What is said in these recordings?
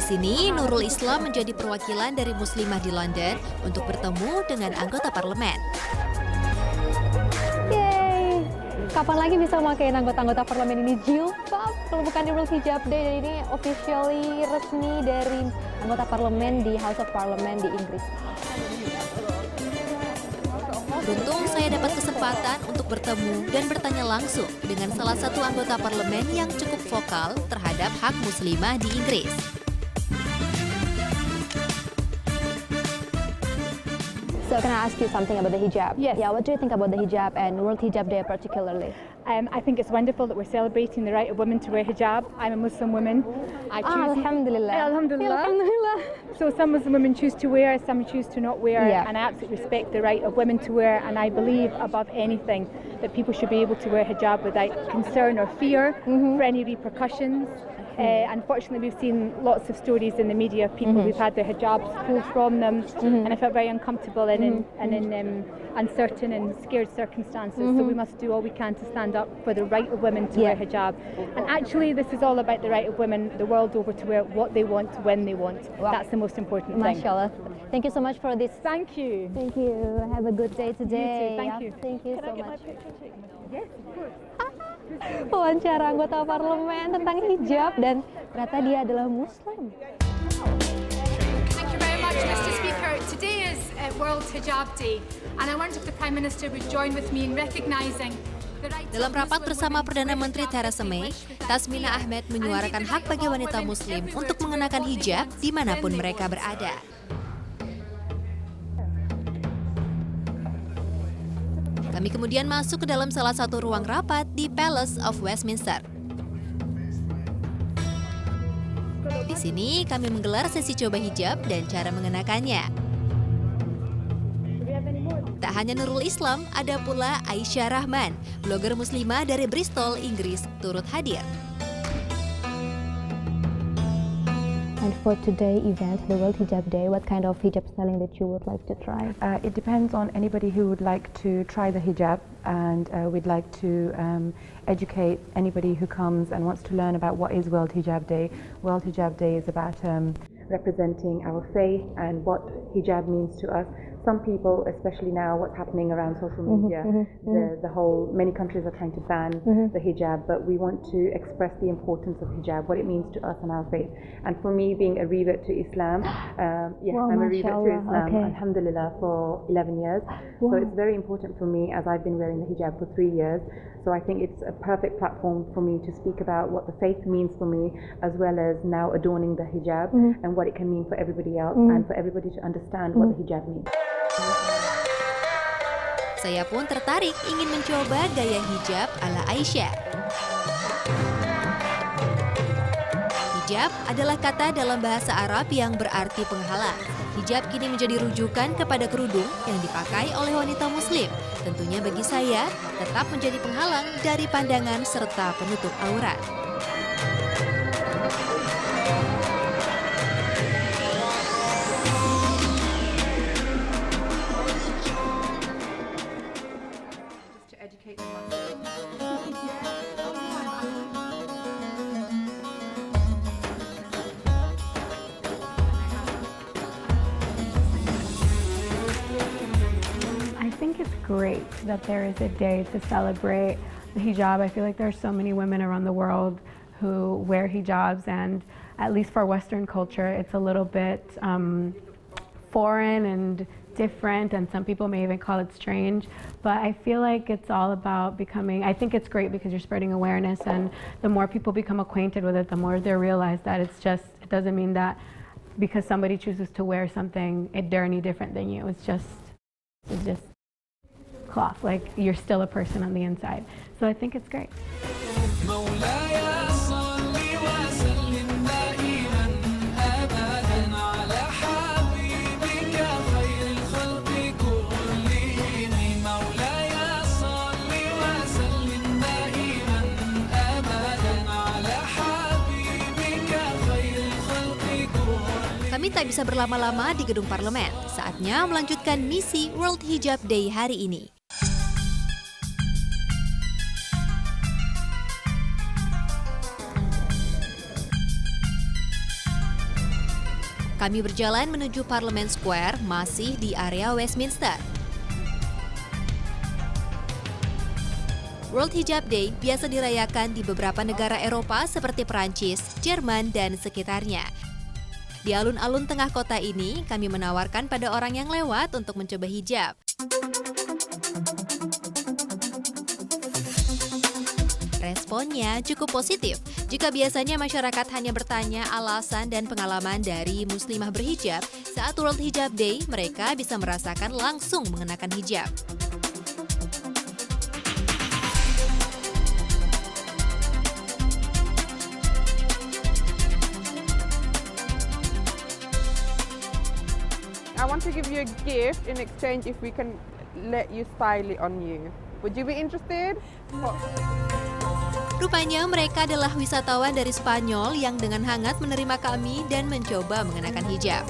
sini, Nurul Islam menjadi perwakilan dari Muslimah di London untuk bertemu dengan anggota parlemen. Yeay! Kapan lagi bisa memakai anggota-anggota parlemen ini jilbab? Kalau bukan di World Hijab Day, ini officially resmi dari anggota parlemen di House of Parliament di Inggris. Beruntung saya dapat kesempatan untuk bertemu dan bertanya langsung dengan salah satu anggota parlemen yang cukup vokal terhadap hak muslimah di Inggris. So can I ask you something about the hijab? Yes. Yeah, what do you think about the hijab and World Hijab Day particularly? I think it's wonderful that we're celebrating the right of women to wear hijab. I'm a Muslim woman. Alhamdulillah. Alhamdulillah. Alhamdulillah. So some Muslim women choose to wear, some choose to not wear, Yeah. and I absolutely respect the right of women to wear, and I believe above anything that people should be able to wear hijab without concern or fear for any repercussions. Unfortunately, we've seen lots of stories in the media of people who've had their hijabs pulled from them, and I felt very uncomfortable and in uncertain and scared circumstances. So we must do all we can to stand up for the right of women to wear hijab. And actually, this is all about the right of women the world over to wear what they want, when they want. Wow. That's the most important thing. MashaAllah. Thank you so much for this. Thank you. Thank you. Have a good day today. Thank Yeah, you. Thank you so Can I get my much. picture taken? Yes, of course. Wawancara anggota parlemen tentang hijab dan ternyata dia adalah Muslim. Thank you very much, Mr. Speaker. Today is World Hijab Day, and I wonder if the Prime Minister would join with me in recognising the rights Dalam of rapat Muslim bersama women Perdana to wear Menteri hijab Theresa and May, wish without Tasmina fear. Ahmed And menyuarakan indeed the hak right bagi of all wanita women Muslim everywhere untuk to wear mengenakan what they hijab want, dimanapun when they mereka want. berada. Kami kemudian masuk ke dalam salah satu ruang rapat di Palace of Westminster. Di sini kami menggelar sesi coba hijab dan cara mengenakannya. Tak hanya Nurul Islam, ada pula Aisyah Rahman, blogger muslimah dari Bristol, Inggris, turut hadir. And for today event, the World Hijab Day, what kind of hijab styling that you would like to try? It depends on anybody who would like to try the hijab, and we'd like to educate anybody who comes and wants to learn about what is World Hijab Day. World Hijab Day is about representing our faith and what hijab means to us. Some people, especially now, what's happening around social media, many countries are trying to ban the hijab, but we want to express the importance of hijab, what it means to us and our faith. And for me, being a revert to Islam, Wow, I'm a revert to mashallah, Islam, okay. alhamdulillah, for 11 years. So it's very important for me, as I've been wearing the hijab for 3 years. So I think it's a perfect platform for me to speak about what the faith means for me, as well as now adorning the hijab and what it can mean for everybody else, and for everybody to understand what the hijab means. Saya pun tertarik ingin mencoba gaya hijab ala Aisyah. Hijab adalah kata dalam bahasa Arab yang berarti penghalang. Hijab kini menjadi rujukan kepada kerudung yang dipakai oleh wanita Muslim. Tentunya bagi saya, tetap menjadi penghalang dari pandangan serta penutup aurat. I think it's great that there is a day to celebrate the hijab. I feel like there are so many women around the world who wear hijabs, and at least for Western culture, it's a little bit foreign and different, and some people may even call it strange. But I feel like it's all about I think it's great because you're spreading awareness, and the more people become acquainted with it, the more they realize that it doesn't mean that because somebody chooses to wear something, they're any different than you. It's just cloth, like you're still a person on the inside. So I think it's great. Kami tak bisa berlama-lama di gedung parlemen. Saatnya melanjutkan misi World Hijab Day hari ini. Kami berjalan menuju Parliament Square, masih di area Westminster. World Hijab Day biasa dirayakan di beberapa negara Eropa seperti Perancis, Jerman, dan sekitarnya. Di alun-alun tengah kota ini, kami menawarkan pada orang yang lewat untuk mencoba hijab. Responnya cukup positif. Jika biasanya masyarakat hanya bertanya alasan dan pengalaman dari muslimah berhijab, saat World Hijab Day, mereka bisa merasakan langsung mengenakan hijab. I want to give you a gift in exchange if we can let you style it on you. Would you be interested? Rupanya mereka adalah wisatawan dari Spanyol yang dengan hangat menerima kami dan mencoba mengenakan hijab.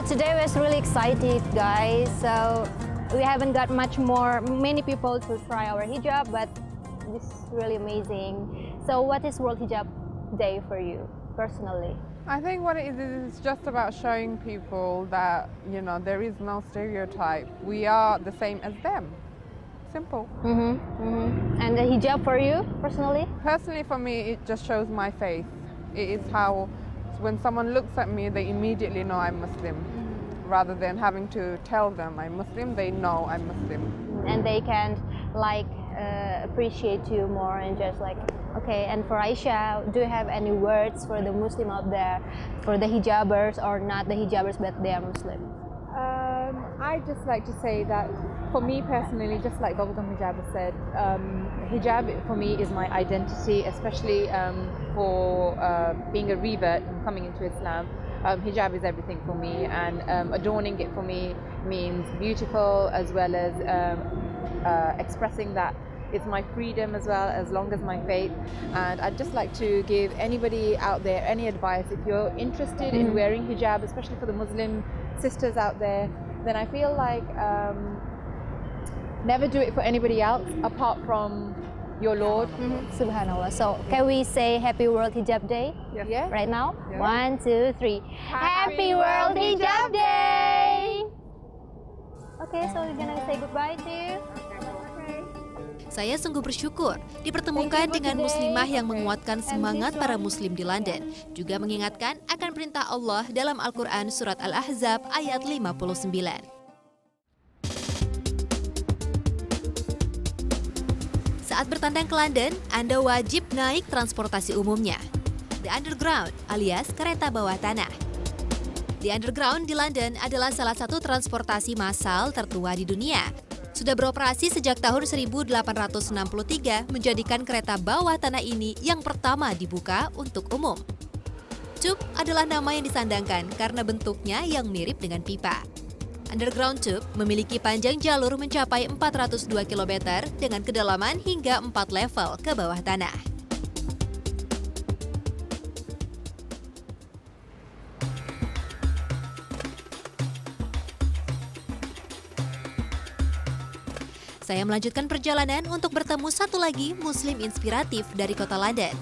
Today was really excited, guys. So we haven't got many people to try our hijab, but this is really amazing. So what is World Hijab Day for you personally? I think what it is just about showing people that, you know, there is no stereotype. We are the same as them. Simple. And the hijab for you personally? Personally, for me, it just shows my faith. It is how, when someone looks at me, they immediately know I'm Muslim. Rather than having to tell them I'm Muslim, they know I'm Muslim. And they can appreciate you more and just like, okay. And for Aisha, do you have any words for the Muslim out there, for the hijabers or not the hijabers but they are Muslim? I'd just like to say that for me personally, just like Bubblegum Hijab has said, hijab for me is my identity, especially for being a revert and coming into Islam. Hijab is everything for me, and adorning it for me means beautiful as well as expressing that it's my freedom as well, as long as my faith. And I'd just like to give anybody out there any advice. If you're interested in wearing hijab, especially for the Muslim sisters out there, then I feel like never do it for anybody else apart from your Lord. Subhanallah. So can we say Happy World Hijab Day? Yes. Yeah. Right now? Yeah. 1, 2, 3. Happy World Hijab Day! Okay, so we're gonna say goodbye to you. Saya sungguh bersyukur dipertemukan dengan muslimah yang menguatkan semangat para muslim di London, juga mengingatkan akan perintah Allah dalam Al-Quran Surat Al-Ahzab ayat 59. Saat bertandang ke London, Anda wajib naik transportasi umumnya. The Underground alias kereta bawah tanah. The Underground di London adalah salah satu transportasi massal tertua di dunia. Sudah beroperasi sejak tahun 1863, menjadikan kereta bawah tanah ini yang pertama dibuka untuk umum. Tube adalah nama yang disandangkan karena bentuknya yang mirip dengan pipa. Underground Tube memiliki panjang jalur mencapai 402 km dengan kedalaman hingga 4 level ke bawah tanah. Saya melanjutkan perjalanan untuk bertemu satu lagi muslim inspiratif dari kota London.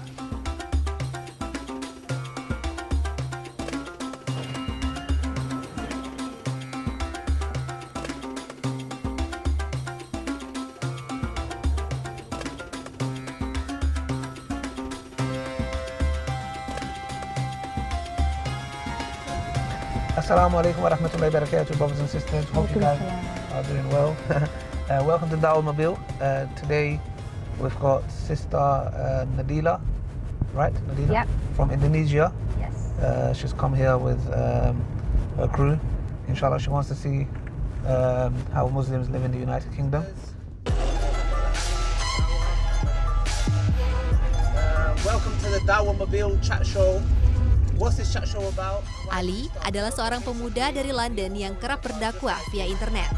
Assalamualaikum warahmatullahi wabarakatuh, brothers and sisters. Hope you guys are doing well. Welcome to Dawah Mobile. Today we've got Sister Nadila, right? Nadila? Yep. From Indonesia. Yes. She's come here with her crew. Inshallah, she wants to see how Muslims live in the United Kingdom. Welcome to the Dawah Mobile chat show. What's this chat show about? Ali adalah seorang pemuda dari London yang kerap berdakwah via internet.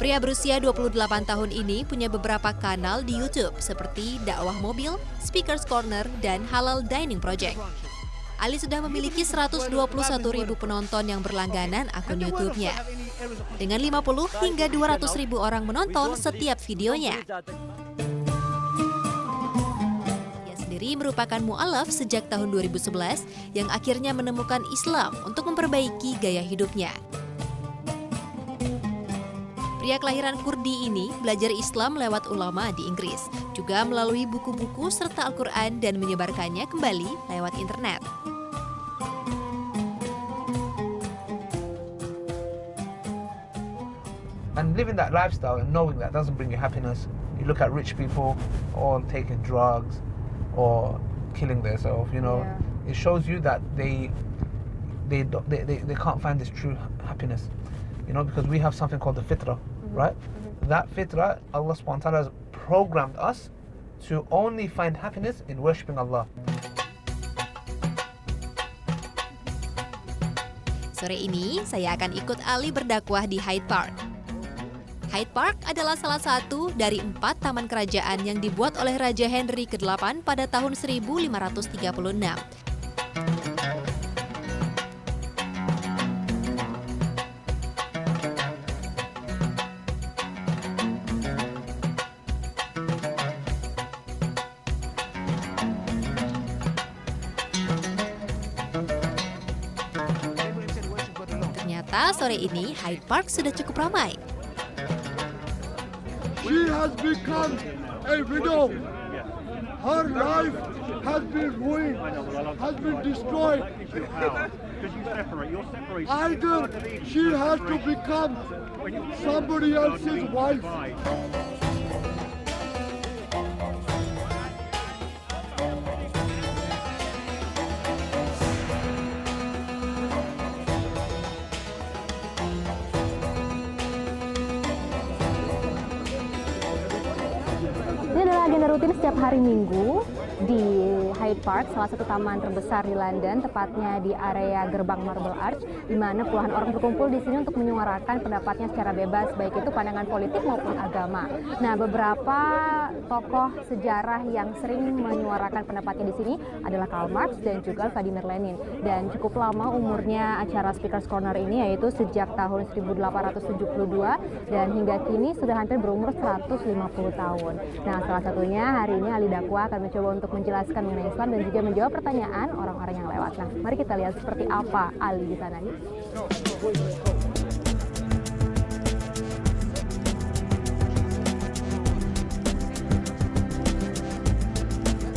Pria berusia 28 tahun ini punya beberapa kanal di YouTube seperti Dakwah Mobil, Speakers Corner, dan Halal Dining Project. Ali sudah memiliki 121.000 penonton yang berlangganan akun YouTube-nya. Dengan 50 hingga 200.000 orang menonton setiap videonya. Ia sendiri merupakan mu'alaf sejak tahun 2011 yang akhirnya menemukan Islam untuk memperbaiki gaya hidupnya. Pria kelahiran Kurdi ini belajar Islam lewat ulama di Inggris, juga melalui buku-buku serta Al-Quran dan menyebarkannya kembali lewat internet. And living that lifestyle and knowing that doesn't bring you happiness. You look at rich people all taking drugs or killing themselves, you know. Yeah. It shows you that they can't find this true happiness, you know, because we have something called the fitrah, right? That fitrah, Allah subhanahu wa ta'ala has programmed us to only find happiness in worshipping Allah. Sore ini, saya akan ikut Ali berdakwah di Hyde Park. Hyde Park adalah salah satu dari 4 taman kerajaan yang dibuat oleh Raja Henry ke-8 pada tahun 1536. Ternyata sore ini Hyde Park sudah cukup ramai. She has become a widow. Her life has been ruined, has been destroyed. Either she has to become somebody else's wife. Ini adalah agenda rutin setiap hari Minggu di Hyde Park, salah satu taman terbesar di London, tepatnya di area gerbang Marble Arch, di mana puluhan orang berkumpul di sini untuk menyuarakan pendapatnya secara bebas, baik itu pandangan politik maupun agama. Nah, beberapa tokoh sejarah yang sering menyuarakan pendapatnya di sini adalah Karl Marx dan juga Vladimir Lenin. Dan cukup lama umurnya acara Speakers Corner ini, yaitu sejak tahun 1872 dan hingga kini sudah hampir berumur 150 tahun. Nah, salah satunya hari ini Ali Dakwah akan mencoba untuk menjelaskan mengenai Islam dan juga menjawab pertanyaan orang-orang yang lewat. Nah, mari kita lihat seperti apa Ali di sana.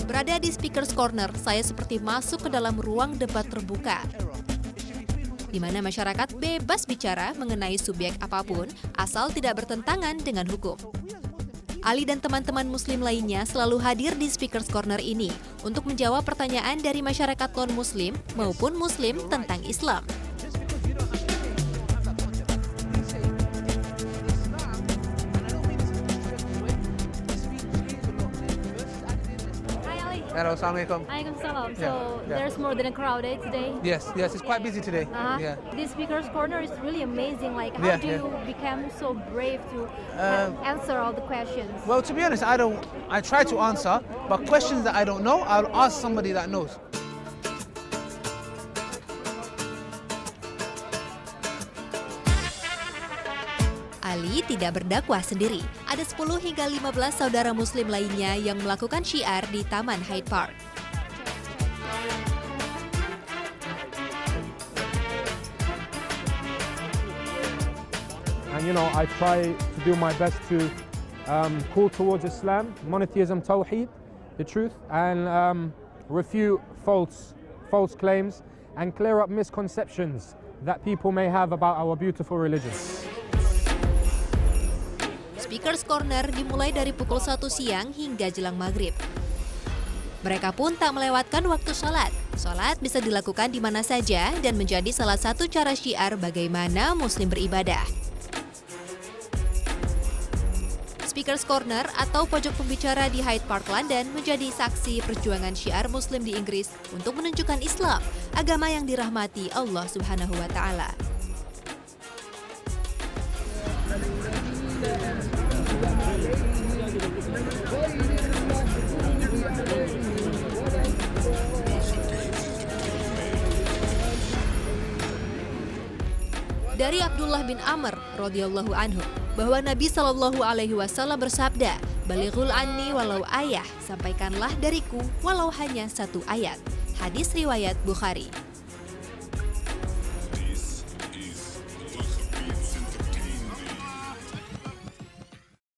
Berada di Speakers Corner, saya seperti masuk ke dalam ruang debat terbuka, di mana masyarakat bebas bicara mengenai subjek apapun asal tidak bertentangan dengan hukum. Ali dan teman-teman muslim lainnya selalu hadir di Speakers Corner ini untuk menjawab pertanyaan dari masyarakat non-muslim maupun muslim tentang Islam. Hello, Assalamualaikum. Waalaikumsalam. So Yeah. there's more than a crowd today. Yes, it's quite busy today. Yeah. This Speakers Corner is really amazing. Like, how do you become so brave to answer all the questions? Well, to be honest, I try to answer, but questions that I don't know, I'll ask somebody that knows. Ali tidak berdakwah sendiri. Ada 10 hingga 15 saudara muslim lainnya yang melakukan syiar di Taman Hyde Park. And you know, I try to do my best to call towards Islam, monotheism, tawheed, the truth, and refute false claims and clear up misconceptions that people may have about our beautiful religion. Speakers Corner dimulai dari pukul 1 siang hingga jelang maghrib. Mereka pun tak melewatkan waktu sholat. Sholat bisa dilakukan di mana saja dan menjadi salah satu cara syiar bagaimana muslim beribadah. Speakers Corner atau pojok pembicara di Hyde Park, London menjadi saksi perjuangan syiar muslim di Inggris untuk menunjukkan Islam, agama yang dirahmati Allah Subhanahu wa Ta'ala. Dari Abdullah bin Amr radhiyallahu anhu bahwa Nabi Shallallahu alaihi wasallam bersabda, "Balighul anni walau ayah, sampaikanlah dariku walau hanya satu ayat." Hadis riwayat Bukhari.